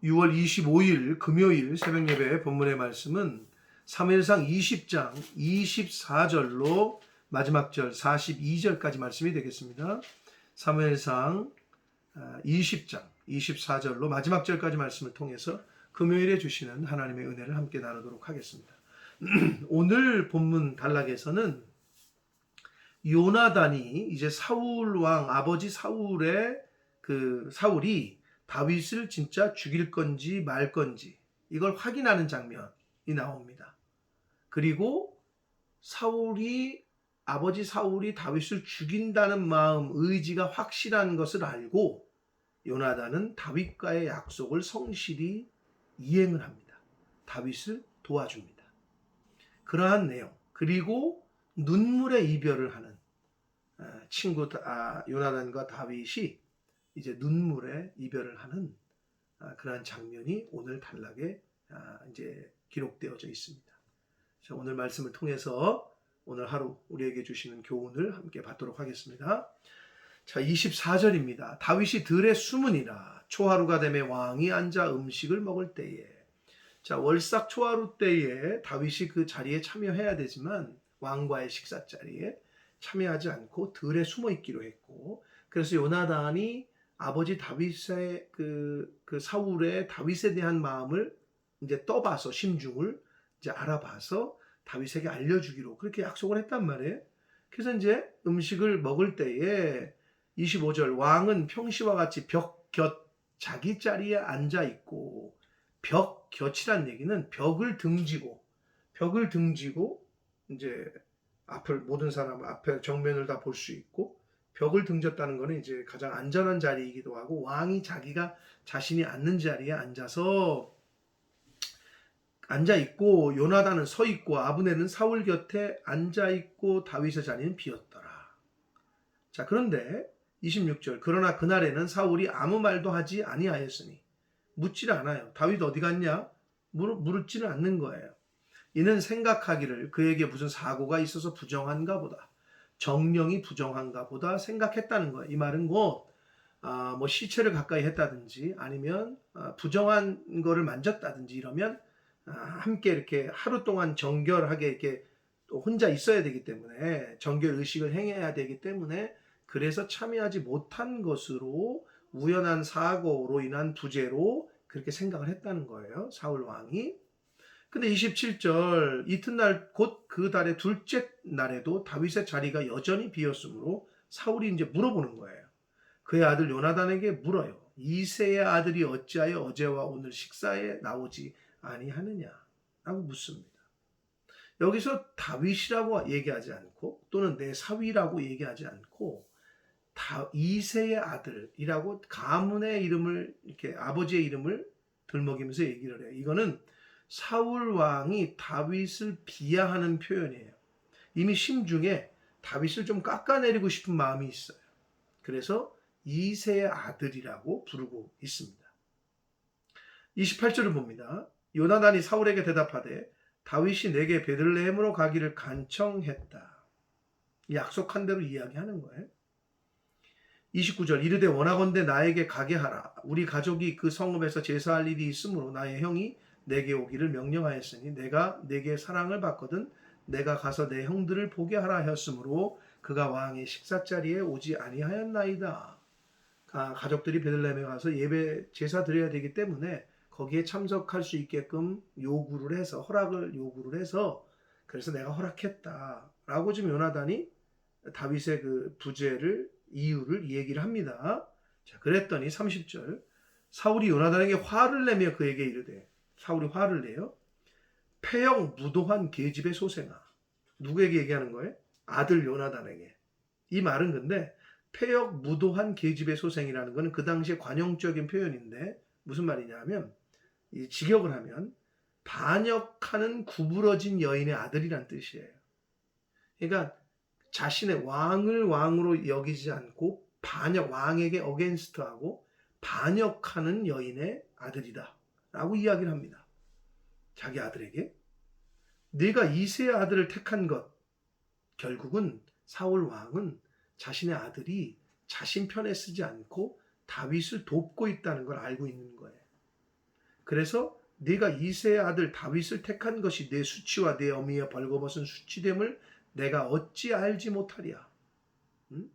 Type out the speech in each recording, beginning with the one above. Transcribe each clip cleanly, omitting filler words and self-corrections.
6월 25일 금요일 새벽 예배 본문의 말씀은 사무엘상 20장 24절로 마지막 절 42절까지 말씀이 되겠습니다. 사무엘상 20장 24절로 마지막 절까지 말씀을 통해서 금요일에 주시는 하나님의 은혜를 함께 나누도록 하겠습니다. 오늘 본문 단락에서는 요나단이 이제 사울 왕 아버지 사울이 다윗을 진짜 죽일 건지 말 건지 이걸 확인하는 장면이 나옵니다. 그리고 아버지 사울이 다윗을 죽인다는 마음, 의지가 확실한 것을 알고 요나단은 다윗과의 약속을 성실히 이행을 합니다. 다윗을 도와줍니다. 그러한 내용, 그리고 눈물의 이별을 하는 요나단과 다윗이 이제 눈물의 이별을 하는 그러한 장면이 오늘 단락에 이제 기록되어져 있습니다. 자, 오늘 말씀을 통해서 오늘 하루 우리에게 주시는 교훈을 함께 받도록 하겠습니다. 자, 24절입니다. 다윗이 들에 숨으니라. 초하루가 되매 왕이 앉아 음식을 먹을 때에. 자, 월삭 초하루 때에 다윗이 그 자리에 참여해야 되지만 왕과의 식사 자리에 참여하지 않고 들에 숨어 있기로 했고, 그래서 요나단이 아버지 다윗의 사울의 다윗에 대한 마음을 이제 떠봐서 심중을 이제 알아봐서 다윗에게 알려주기로 그렇게 약속을 했단 말이에요. 그래서 이제 음식을 먹을 때에 25절 왕은 평시와 같이 벽 곁 자기 자리에 앉아 있고, 벽 곁이란 얘기는 벽을 등지고 이제 모든 사람 앞에 정면을 다 볼 수 있고, 벽을 등졌다는 것은 이제 가장 안전한 자리이기도 하고, 왕이 자신이 앉는 자리에 앉아 있고, 요나단은 서 있고, 아브넬은 사울 곁에 앉아 있고, 다윗의 자리는 비었더라. 자, 그런데 26절 그러나 그날에는 사울이 아무 말도 하지 아니하였으니, 묻지를 않아요. 다윗 어디 갔냐? 물지는 않는 거예요. 이는 생각하기를 그에게 무슨 사고가 있어서 부정한가 보다, 정령이 부정한가 보다 생각했다는 거예요. 이 말은 뭐 시체를 가까이 했다든지 아니면 부정한 거를 만졌다든지 이러면 함께 이렇게 하루 동안 정결하게 이렇게 또 혼자 있어야 되기 때문에, 정결 의식을 행해야 되기 때문에, 그래서 참여하지 못한 것으로 우연한 사고로 인한 부재로 그렇게 생각을 했다는 거예요, 사울 왕이. 근데 27절 이튿날 곧 그 달의 둘째 날에도 다윗의 자리가 여전히 비었으므로 사울이 이제 물어보는 거예요. 그의 아들 요나단에게 물어요. 이새의 아들이 어찌하여 어제와 오늘 식사에 나오지 아니하느냐 라고 묻습니다. 여기서 다윗이라고 얘기하지 않고, 또는 내 사위라고 얘기하지 않고, 이새의 아들이라고 가문의 이름을, 이렇게 아버지의 이름을 들먹이면서 얘기를 해요. 이거는 사울 왕이 다윗을 비하하는 표현이에요. 이미 심중에 다윗을 좀 깎아내리고 싶은 마음이 있어요. 그래서 이새의 아들이라고 부르고 있습니다. 28절을 봅니다. 요나단이 사울에게 대답하되 다윗이 내게 베들레헴으로 가기를 간청했다. 약속한 대로 이야기하는 거예요. 29절 이르되 원하건대 나에게 가게 하라. 우리 가족이 그 성읍에서 제사할 일이 있으므로 나의 형이 내게 오기를 명령하였으니 내가 내게 사랑을 받거든 내가 가서 내 형들을 보게 하라 하였으므로 그가 왕의 식사자리에 오지 아니하였나이다. 가족들이 베들레헴에 가서 예배 제사 드려야 되기 때문에 거기에 참석할 수 있게끔 허락을 요구를 해서, 그래서 내가 허락했다 라고 지금 요나단이 다윗의 그 부재를, 이유를 얘기를 합니다. 자, 그랬더니 30절 사울이 요나단에게 화를 내며 그에게 이르되, 사울이 화를 내요. 패역 무도한 계집의 소생아. 누구에게 얘기하는 거예요? 아들 요나단에게. 이 말은 근데 패역 무도한 계집의 소생이라는 것은 그 당시에 관용적인 표현인데, 무슨 말이냐면 직역을 하면 반역하는 구부러진 여인의 아들이란 뜻이에요. 그러니까 자신의 왕을 왕으로 여기지 않고 왕에게 어게인스트하고 반역하는 여인의 아들이다 라고 이야기를 합니다. 자기 아들에게. 네가 이새의 아들을 택한 것, 결국은 사울 왕은 자신의 아들이 자신 편에 쓰지 않고 다윗을 돕고 있다는 걸 알고 있는 거예요. 그래서 네가 이새의 아들 다윗을 택한 것이 내 수치와 내 어미의 벌거벗은 수치됨을 내가 어찌 알지 못하랴. 응?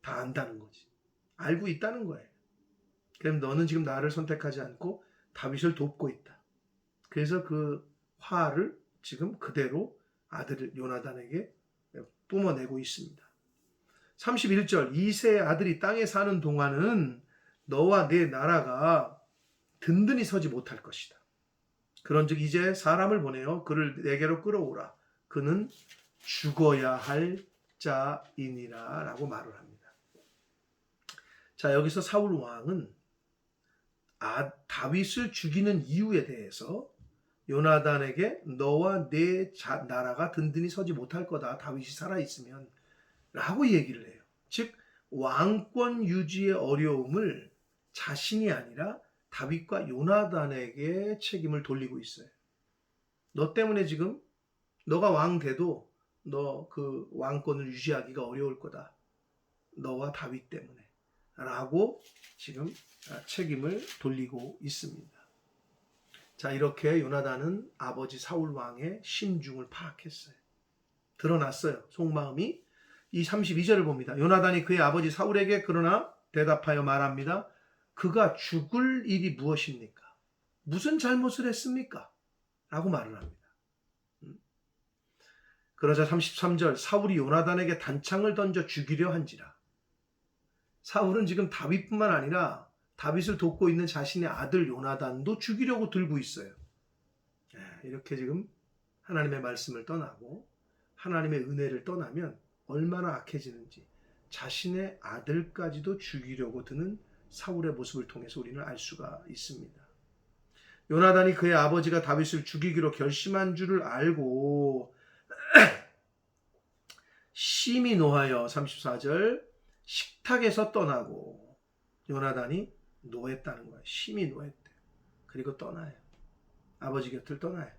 다 안다는 거지. 알고 있다는 거예요. 그럼 너는 지금 나를 선택하지 않고 다윗을 돕고 있다. 그래서 그 화를 지금 그대로 아들 요나단에게 뿜어내고 있습니다. 31절 이새의 아들이 땅에 사는 동안은 너와 내 나라가 든든히 서지 못할 것이다. 그런즉 이제 사람을 보내어 그를 내게로 끌어오라. 그는 죽어야 할 자이니라 라고 말을 합니다. 자, 여기서 사울 왕은 다윗을 죽이는 이유에 대해서 요나단에게 너와 내 나라가 든든히 서지 못할 거다. 다윗이 살아있으면 라고 얘기를 해요. 즉 왕권 유지의 어려움을 자신이 아니라 다윗과 요나단에게 책임을 돌리고 있어요. 너 때문에 지금 너가 왕 돼도 너 그 왕권을 유지하기가 어려울 거다. 너와 다윗 때문에 라고 지금 책임을 돌리고 있습니다. 자, 이렇게 요나단은 아버지 사울 왕의 심중을 파악했어요. 드러났어요. 속마음이. 이 32절을 봅니다. 요나단이 그의 아버지 사울에게 그러나 대답하여 말합니다. 그가 죽을 일이 무엇입니까? 무슨 잘못을 했습니까? 라고 말을 합니다. 그러자 33절 사울이 요나단에게 단창을 던져 죽이려 한지라. 사울은 지금 다윗뿐만 아니라 다윗을 돕고 있는 자신의 아들 요나단도 죽이려고 들고 있어요. 이렇게 지금 하나님의 말씀을 떠나고 하나님의 은혜를 떠나면 얼마나 악해지는지 자신의 아들까지도 죽이려고 드는 사울의 모습을 통해서 우리는 알 수가 있습니다. 요나단이 그의 아버지가 다윗을 죽이기로 결심한 줄을 알고 심히 노하여 34절 식탁에서 떠나고 요나단이 노했다는 거예요. 심히 노했대. 그리고 떠나요. 아버지 곁을 떠나요.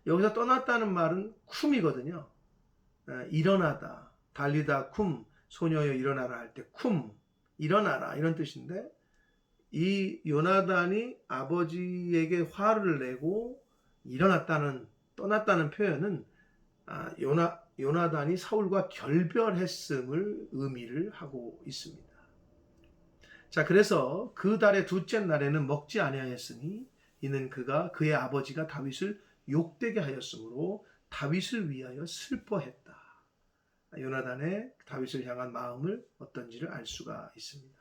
여기서 떠났다는 말은 쿰이거든요. 일어나다, 달리다 쿰, 소녀여 일어나라 할 때 쿰, 일어나라 이런 뜻인데 이 요나단이 아버지에게 화를 내고 일어났다는 떠났다는 표현은 요나단이 사울과 결별했음을 의미를 하고 있습니다. 자, 그래서 그 달의 둘째 날에는 먹지 아니하였으니 이는 그가 그의 아버지가 다윗을 욕되게 하였으므로 다윗을 위하여 슬퍼했다. 요나단의 다윗을 향한 마음을 어떤지를 알 수가 있습니다.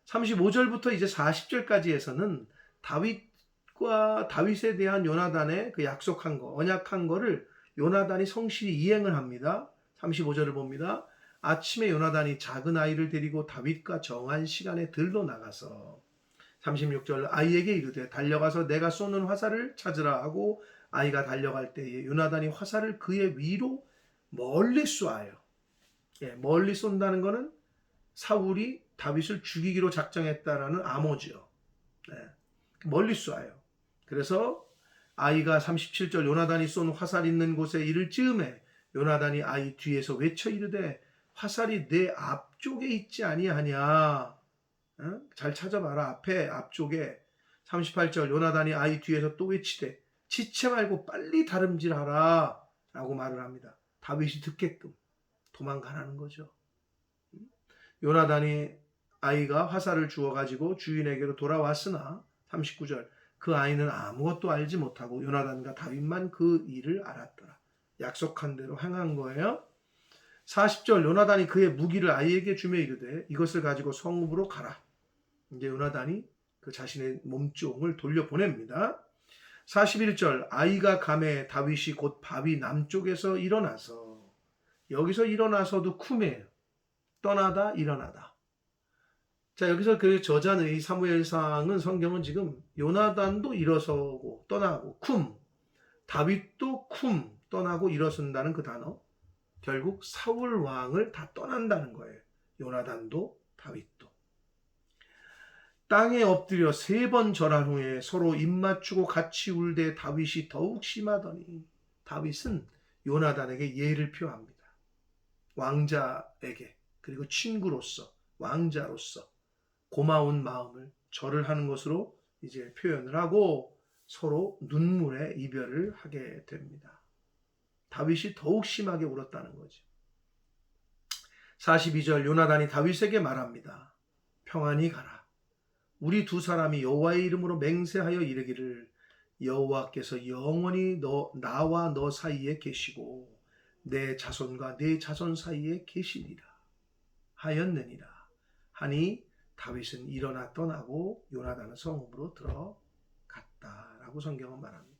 35절부터 이제 40절까지에서는 다윗에 대한 요나단의 그 약속한 거, 언약한 거를 요나단이 성실히 이행을 합니다. 35절을 봅니다. 아침에 요나단이 작은 아이를 데리고 다윗과 정한 시간에 들러 나가서 36절 아이에게 이르되 달려가서 내가 쏘는 화살을 찾으라 하고 아이가 달려갈 때에 요나단이 화살을 그의 위로 멀리 쏘아요. 멀리 쏜다는 것은 사울이 다윗을 죽이기로 작정했다라는 암호죠. 멀리 쏘아요. 그래서 아이가 37절 요나단이 쏜 화살 있는 곳에 이를 즈음에 요나단이 아이 뒤에서 외쳐 이르되 화살이 내 앞쪽에 있지 아니하냐. 잘 찾아봐라. 앞에 앞쪽에. 38절 요나단이 아이 뒤에서 또 외치되 지체 말고 빨리 다름질하라 라고 말을 합니다. 다윗이 듣게끔 도망가라는 거죠. 요나단이 아이가 화살을 주워가지고 주인에게로 돌아왔으나 39절 그 아이는 아무것도 알지 못하고 요나단과 다윗만 그 일을 알았더라. 약속한 대로 행한 거예요. 40절 요나단이 그의 무기를 아이에게 주며 이르되 이것을 가지고 성읍으로 가라. 이제 요나단이 그 자신의 몸종을 돌려보냅니다. 41절 아이가 감에 다윗이 곧 바위 남쪽에서 일어나서 여기서 일어나서도 쿰이에요. 떠나다 일어나다. 자, 여기서 그 저자의 사무엘상은 성경은 지금 요나단도 일어서고 떠나고 쿰, 다윗도 쿰 떠나고 일어선다는 그 단어 결국 사울 왕을 다 떠난다는 거예요. 요나단도 다윗도. 땅에 엎드려 3번 절한 후에 서로 입맞추고 같이 울되 다윗이 더욱 심하더니 다윗은 요나단에게 예를 표합니다. 왕자에게 그리고 친구로서 왕자로서 고마운 마음을 절을 하는 것으로 이제 표현을 하고 서로 눈물의 이별을 하게 됩니다. 다윗이 더욱 심하게 울었다는 거죠. 42절 요나단이 다윗에게 말합니다. 평안히 가라. 우리 두 사람이 여호와의 이름으로 맹세하여 이르기를 여호와께서 영원히 나와 너 사이에 계시고 내 자손과 내 자손 사이에 계시리라 하였느니라 하니 다윗은 일어나 떠나고 요나단은 성읍으로 들어갔다라고 성경은 말합니다.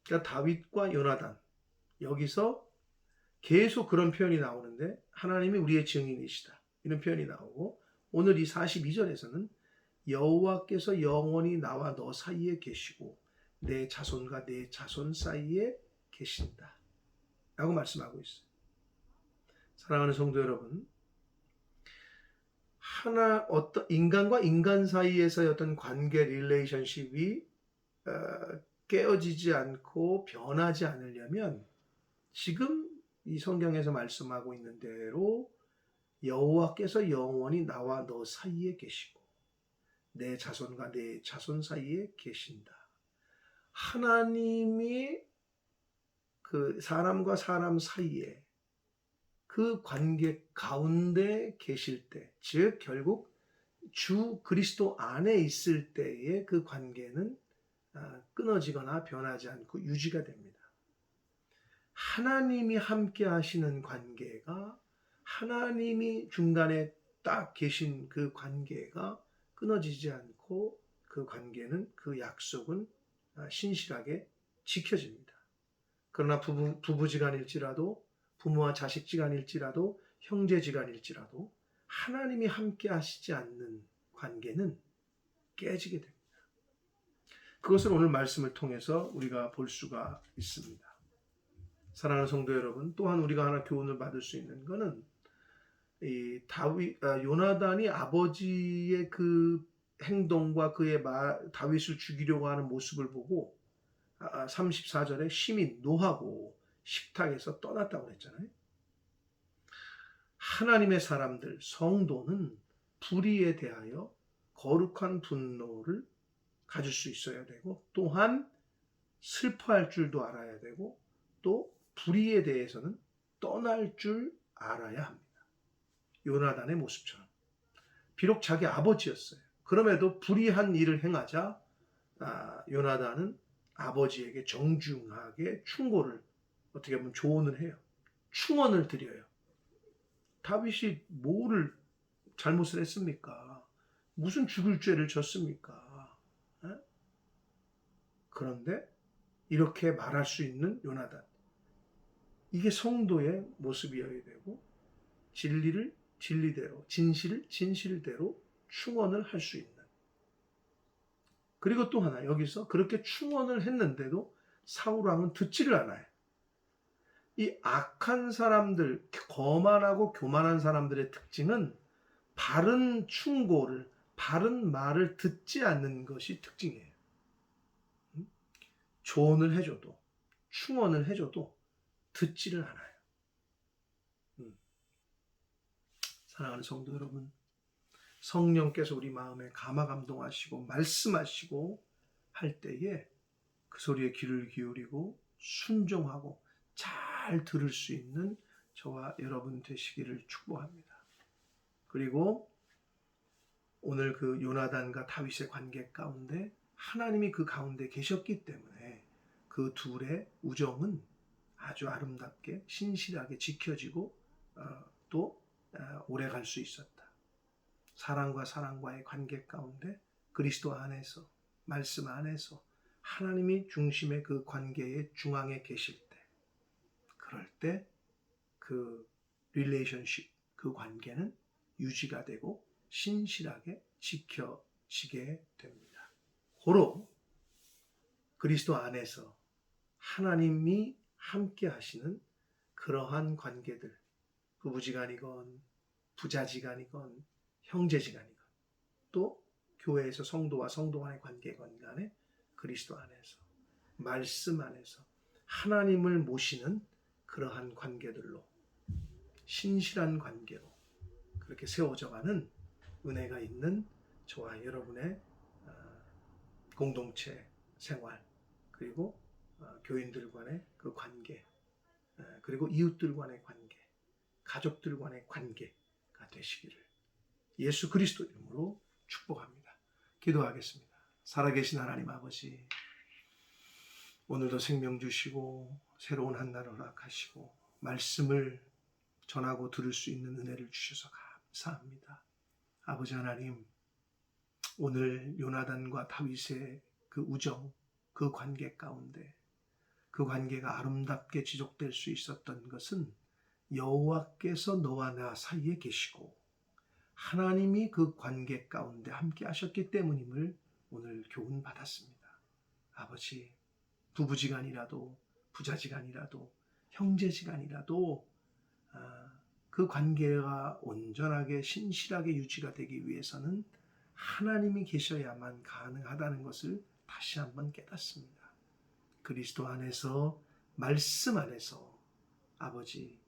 그러니까 다윗과 요나단, 여기서 계속 그런 표현이 나오는데 하나님이 우리의 증인이시다 이런 표현이 나오고, 오늘 이 42절에서는 여호와께서 영원히 나와 너 사이에 계시고 내 자손과 내 자손 사이에 계신다 라고 말씀하고 있어요. 사랑하는 성도 여러분, 어떤 인간과 인간 사이에서의 어떤 관계 릴레이션십이 깨어지지 않고 변하지 않으려면 지금 이 성경에서 말씀하고 있는 대로 여호와께서 영원히 나와 너 사이에 계시고 내 자손과 내 자손 사이에 계신다. 하나님이 그 사람과 사람 사이에 그 관계 가운데 계실 때, 즉 결국 주 그리스도 안에 있을 때의 그 관계는 끊어지거나 변하지 않고 유지가 됩니다. 하나님이 함께 하시는 관계가, 하나님이 중간에 딱 계신 그 관계가 끊어지지 않고 그 관계는, 그 약속은 신실하게 지켜집니다. 그러나 부부지간일지라도, 부모와 자식지간일지라도, 형제지간일지라도 하나님이 함께 하시지 않는 관계는 깨지게 됩니다. 그것을 오늘 말씀을 통해서 우리가 볼 수가 있습니다. 사랑하는 성도 여러분, 또한 우리가 하나 교훈을 받을 수 있는 것은 이 요나단이 아버지의 그 행동과 그의 다윗을 죽이려고 하는 모습을 보고 34절에 심히 노하고 식탁에서 떠났다고 했잖아요. 하나님의 사람들, 성도는 불의에 대하여 거룩한 분노를 가질 수 있어야 되고, 또한 슬퍼할 줄도 알아야 되고, 또 불의에 대해서는 떠날 줄 알아야 합니다. 요나단의 모습처럼. 비록 자기 아버지였어요. 그럼에도 불의한 일을 행하자 요나단은 아버지에게 정중하게 충고를, 어떻게 보면 조언을 해요. 충언을 드려요. 다윗이 뭐를 잘못을 했습니까? 무슨 죽을 죄를 졌습니까? 그런데 이렇게 말할 수 있는 요나단, 이게 성도의 모습이어야 되고, 진리를 진리대로, 진실을 진실대로 충언을 할 수 있는. 그리고 또 하나, 여기서 그렇게 충언을 했는데도 사울왕은 듣지를 않아요. 이 악한 사람들, 거만하고 교만한 사람들의 특징은 바른 충고를, 바른 말을 듣지 않는 것이 특징이에요. 조언을 해줘도, 충언을 해줘도 듣지를 않아요. 사랑하는 성도 여러분, 성령께서 우리 마음에 감화감동하시고 말씀하시고 할 때에 그 소리에 귀를 기울이고 순종하고 잘 들을 수 있는 저와 여러분 되시기를 축복합니다. 그리고 오늘 그 요나단과 다윗의 관계 가운데 하나님이 그 가운데 계셨기 때문에 그 둘의 우정은 아주 아름답게 신실하게 지켜지고 또 오래 갈 수 있었다. 사랑과 사랑과의 관계 가운데 그리스도 안에서, 말씀 안에서 하나님이 중심의 그 관계의 중앙에 계실 때, 그럴 때 그 릴레이션십, 그 관계는 유지가 되고 신실하게 지켜지게 됩니다. 고로 그리스도 안에서 하나님이 함께 하시는 그러한 관계들, 부부지간이건 부자지간이건 형제지간이건 또 교회에서 성도와 성도 간의 관계건 간에 그리스도 안에서, 말씀 안에서 하나님을 모시는 그러한 관계들로, 신실한 관계로 그렇게 세워져가는 은혜가 있는 저와 여러분의 공동체 생활, 그리고 교인들 간의 그 관계, 그리고 이웃들 간의 관계, 가족들 간의 관계가 되시기를 예수 그리스도 이름으로 축복합니다. 기도하겠습니다. 살아계신 하나님 아버지, 오늘도 생명 주시고 새로운 한 날을 허락하시고 말씀을 전하고 들을 수 있는 은혜를 주셔서 감사합니다. 아버지 하나님, 오늘 요나단과 다윗의 그 우정, 그 관계 가운데 그 관계가 아름답게 지속될 수 있었던 것은 여호와께서 너와 나 사이에 계시고 하나님이 그 관계 가운데 함께 하셨기 때문임을 오늘 교훈 받았습니다. 아버지, 부부지간이라도 부자지간이라도 형제지간이라도 그 관계가 온전하게 신실하게 유지가 되기 위해서는 하나님이 계셔야만 가능하다는 것을 다시 한번 깨닫습니다. 그리스도 안에서, 말씀 안에서 아버지,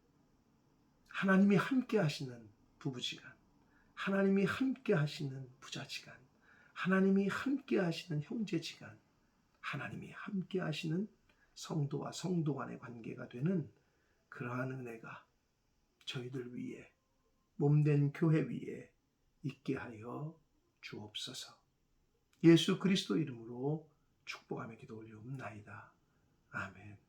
하나님이 함께 하시는 부부지간, 하나님이 함께 하시는 부자지간, 하나님이 함께 하시는 형제지간, 하나님이 함께 하시는 성도와 성도 간의 관계가 되는 그러한 은혜가 저희들 위에, 몸된 교회 위에 있게 하여 주옵소서. 예수 그리스도 이름으로 축복하며 기도 올리옵나이다. 아멘.